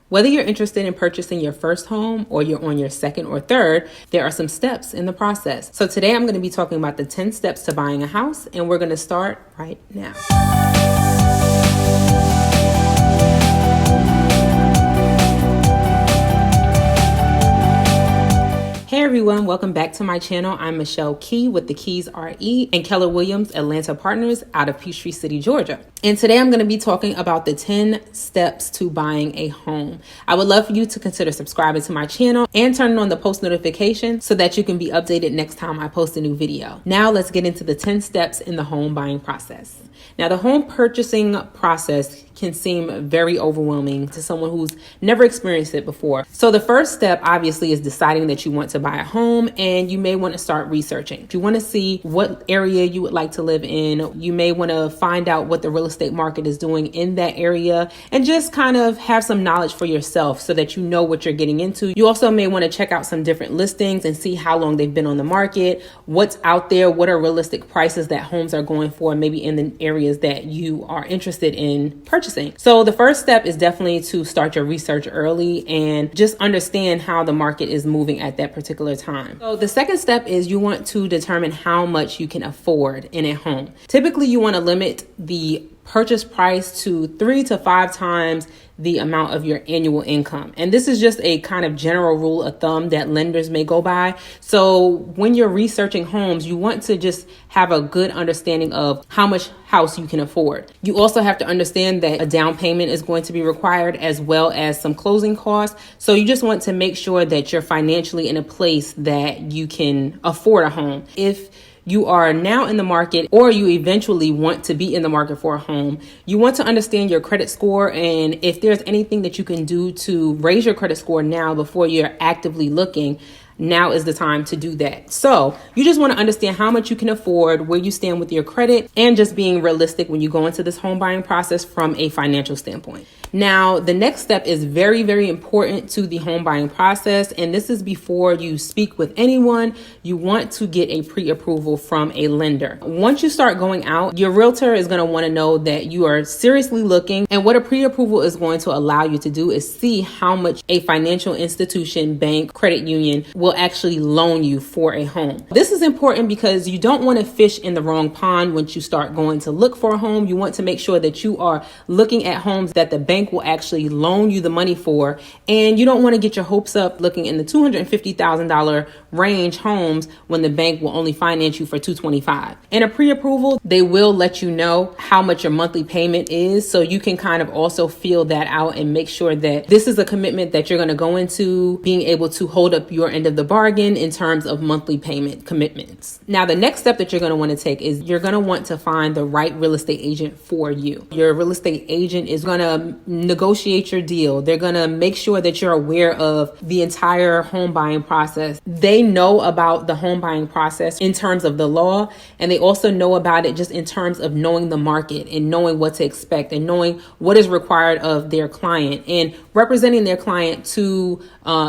Whether you're interested in purchasing your first home or you're on your second or third, there are some steps in the process. So today I'm going to be talking about the 10 steps to buying a house, and we're going to start right now. Hey everyone, welcome back to my channel. I'm Michelle Key with thekeysre and Keller Williams Atlanta Partners out of Peachtree City, Georgia. And today I'm going to be talking about the 10 steps to buying a home. I would love for you to consider subscribing to my channel and turning on the post notification so that you can be updated next time I post a new video. Now let's get into the 10 steps in the home buying process. Now, the home purchasing process can seem very overwhelming to someone who's never experienced it before. So the first step obviously is deciding that you want to buy a home, and you may want to start researching. You want to see what area you would like to live in. You may want to find out what the real estate market is doing in that area and just kind of have some knowledge for yourself so that you know what you're getting into. You also may want to check out some different listings and see how long they've been on the market, what's out there, what are realistic prices that homes are going for, maybe in the areas that you are interested in purchasing. So the first step is definitely to start your research early and just understand how the market is moving at that particular time. So the second step is you want to determine how much you can afford in a home. Typically, you want to limit the purchase price to 3 to 5 times the amount of your annual income. And this is just a kind of general rule of thumb that lenders may go by. So when you're researching homes, you want to just have a good understanding of how much house you can afford. You also have to understand that a down payment is going to be required as well as some closing costs. So you just want to make sure that you're financially in a place that you can afford a home. If you are now in the market or you eventually want to be in the market for a home, you want to understand your credit score, and if there's anything that you can do to raise your credit score now before you're actively looking, now is the time to do that. So you just want to understand how much you can afford, where you stand with your credit, and just being realistic when you go into this home buying process from a financial standpoint. Now, the next step is very, very important to the home buying process. And this is before you speak with anyone. You want to get a pre-approval from a lender. Once you start going out, your realtor is going to want to know that you are seriously looking. And what a pre-approval is going to allow you to do is see how much a financial institution, bank, credit union will actually loan you for a home. This is important because you don't want to fish in the wrong pond once you start going to look for a home. You want to make sure that you are looking at homes that the bank will actually loan you the money for, and you don't want to get your hopes up looking in the $250,000 range homes when the bank will only finance you for $225,000. In a pre-approval, they will let you know how much your monthly payment is, so you can kind of also feel that out and make sure that this is a commitment that you're going to go into being able to hold up your end of the bargain in terms of monthly payment commitments. Now, the next step that you're going to want to take is you're going to want to find the right real estate agent for you. Your real estate agent is going to negotiate your deal. They're going to make sure that you're aware of the entire home buying process. They know about the home buying process in terms of the law, and they also know about it just in terms of knowing the market and knowing what to expect and knowing what is required of their client and representing their client to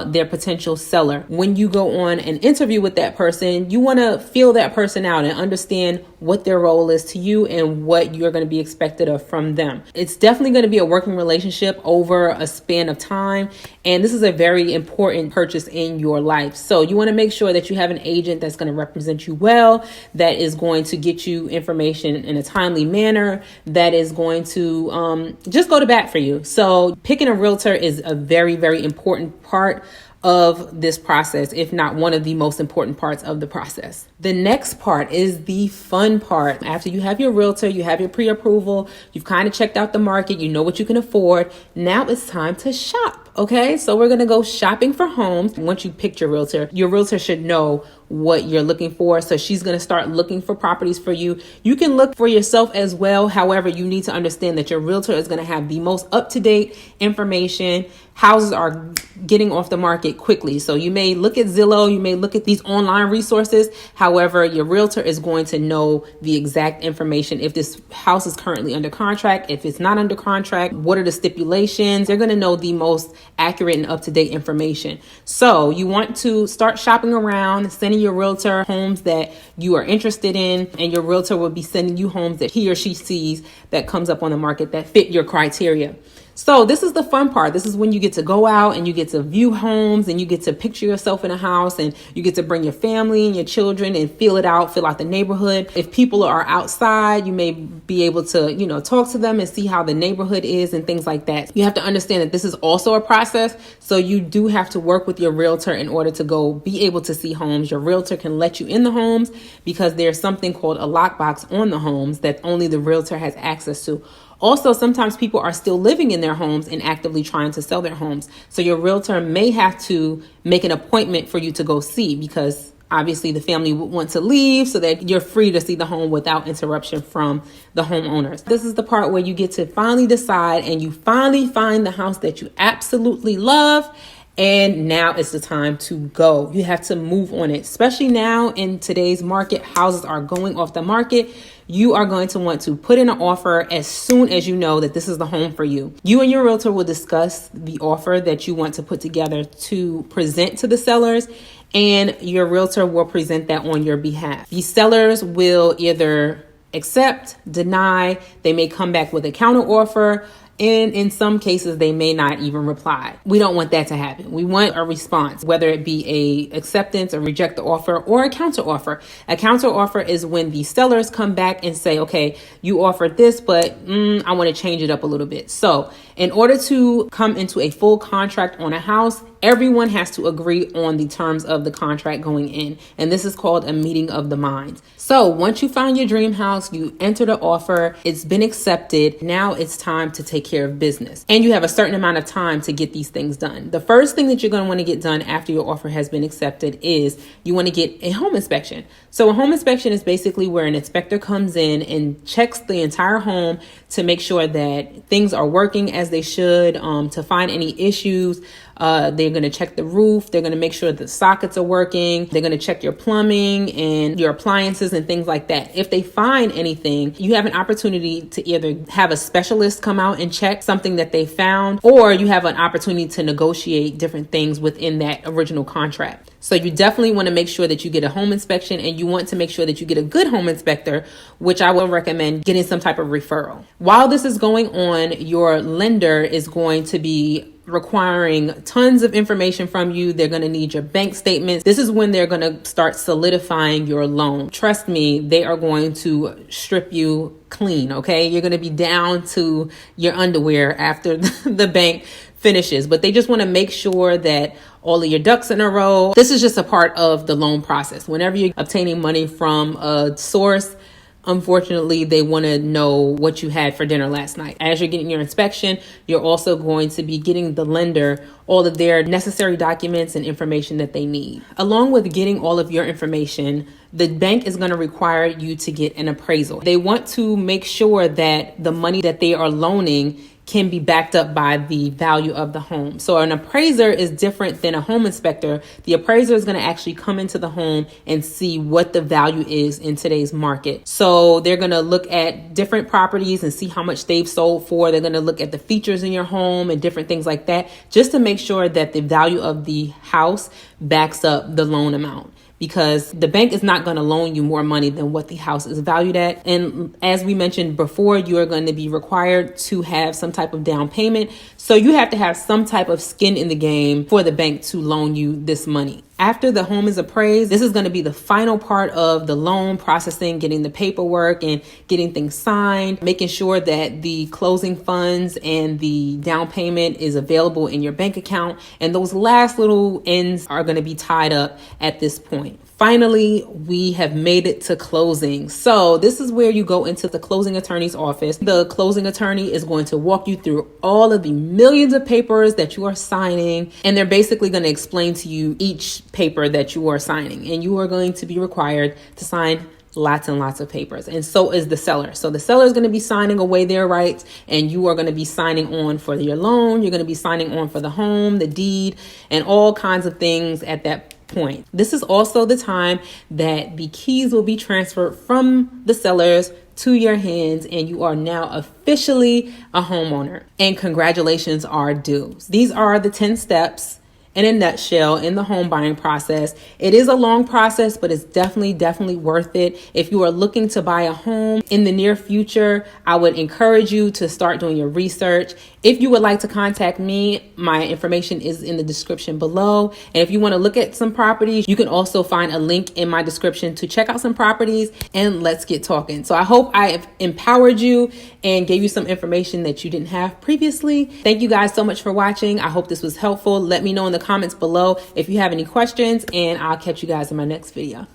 their potential seller. When you go on an interview with that person, you want to feel that person out and understand what their role is to you and what you're going to be expected of from them. It's definitely going to be a working relationship over a span of time, and this is a very important purchase in your life. So you want to make sure that you have an agent that's going to represent you well, that is going to get you information in a timely manner, that is going to just go to bat for you. So picking a realtor is a very, very important part of this process, if not one of the most important parts of the process. The next part is the fun part. After you have your realtor, you have your pre-approval, you've kind of checked out the market, you know what you can afford. Now it's time to shop. Okay, so we're going to go shopping for homes. Once you picked your realtor should know what you're looking for. So she's going to start looking for properties for you. You can look for yourself as well. However, you need to understand that your realtor is going to have the most up-to-date information. Houses are getting off the market quickly. So you may look at Zillow, you may look at these online resources. However, your realtor is going to know the exact information. If this house is currently under contract, if it's not under contract, what are the stipulations? They're going to know the most accurate and up-to-date information. So you want to start shopping around, sending your realtor homes that you are interested in, and your realtor will be sending you homes that he or she sees that comes up on the market that fit your criteria. So this is the fun part. This is when you get to go out and you get to view homes and you get to picture yourself in a house and you get to bring your family and your children and feel out the neighborhood. If people are outside, you may be able to, talk to them and see how the neighborhood is and things like that. You have to understand that this is also a process. So you do have to work with your realtor in order to go be able to see homes. Your realtor can let you in the homes because there's something called a lockbox on the homes that only the realtor has access to. Also, sometimes people are still living in their homes and actively trying to sell their homes. So your realtor may have to make an appointment for you to go see, because obviously the family would want to leave so that you're free to see the home without interruption from the homeowners. This is the part where you get to finally decide and you finally find the house that you absolutely love. And now it's the time to go. You have to move on it, especially now in today's market. Houses are going off the market. You are going to want to put in an offer as soon as you know that this is the home for you. You and your realtor will discuss the offer that you want to put together to present to the sellers, and your realtor will present that on your behalf. The sellers will either accept, deny, they may come back with a counter offer, and in some cases, they may not even reply. We don't want that to happen. We want a response, whether it be a acceptance or reject the offer or a counter offer. A counter offer is when the sellers come back and say, okay, you offered this, but I want to change it up a little bit. So in order to come into a full contract on a house, everyone has to agree on the terms of the contract going in. And this is called a meeting of the minds. So once you find your dream house, you enter the offer, it's been accepted. Now it's time to take care of business. And you have a certain amount of time to get these things done. The first thing that you're going to want to get done after your offer has been accepted is you want to get a home inspection. So a home inspection is basically where an inspector comes in and checks the entire home to make sure that things are working as they should, to find any issues. They're going to check the roof. They're going to make sure the sockets are working. They're going to check your plumbing and your appliances and things like that. If they find anything, you have an opportunity to either have a specialist come out and check something that they found, or you have an opportunity to negotiate different things within that original contract. So you definitely want to make sure that you get a home inspection, and you want to make sure that you get a good home inspector, which I will recommend getting some type of referral. While this is going on, your lender is going to be requiring tons of information from you. They're going to need your bank statements. This is when they're going to start solidifying your loan. Trust me, they are going to strip you clean, okay? You're going to be down to your underwear after the bank finishes, but they just want to make sure that all of your ducks in a row. This is just a part of the loan process. Whenever you're obtaining money from a source, unfortunately, they want to know what you had for dinner last night. As you're getting your inspection, you're also going to be getting the lender all of their necessary documents and information that they need. Along with getting all of your information, the bank is going to require you to get an appraisal. They want to make sure that the money that they are loaning can be backed up by the value of the home. So an appraiser is different than a home inspector. The appraiser is going to actually come into the home and see what the value is in today's market. So they're going to look at different properties and see how much they've sold for. They're going to look at the features in your home and different things like that, just to make sure that the value of the house backs up the loan amount, because the bank is not going to loan you more money than what the house is valued at. And as we mentioned before, you are going to be required to have some type of down payment. So you have to have some type of skin in the game for the bank to loan you this money. After the home is appraised, this is going to be the final part of the loan processing, getting the paperwork and getting things signed, making sure that the closing funds and the down payment is available in your bank account. And those last little ends are going to be tied up at this point. Finally, we have made it to closing. So this is where you go into the closing attorney's office. The closing attorney is going to walk you through all of the millions of papers that you are signing. And they're basically going to explain to you each paper that you are signing. And you are going to be required to sign lots and lots of papers. And so is the seller. So the seller is going to be signing away their rights, and you are going to be signing on for your loan. You're going to be signing on for the home, the deed, and all kinds of things at that point. This is also the time that the keys will be transferred from the sellers to your hands, and you are now officially a homeowner. And congratulations are due. These are the 10 steps in a nutshell in the home buying process. It is a long process, but it's definitely worth it. If you are looking to buy a home in the near future, I would encourage you to start doing your research. If you would like to contact me, my information is in the description below. And if you want to look at some properties, you can also find a link in my description to check out some properties, and let's get talking. So I hope I have empowered you and gave you some information that you didn't have previously. Thank you guys so much for watching. I hope this was helpful. Let me know in the comments below if you have any questions, and I'll catch you guys in my next video.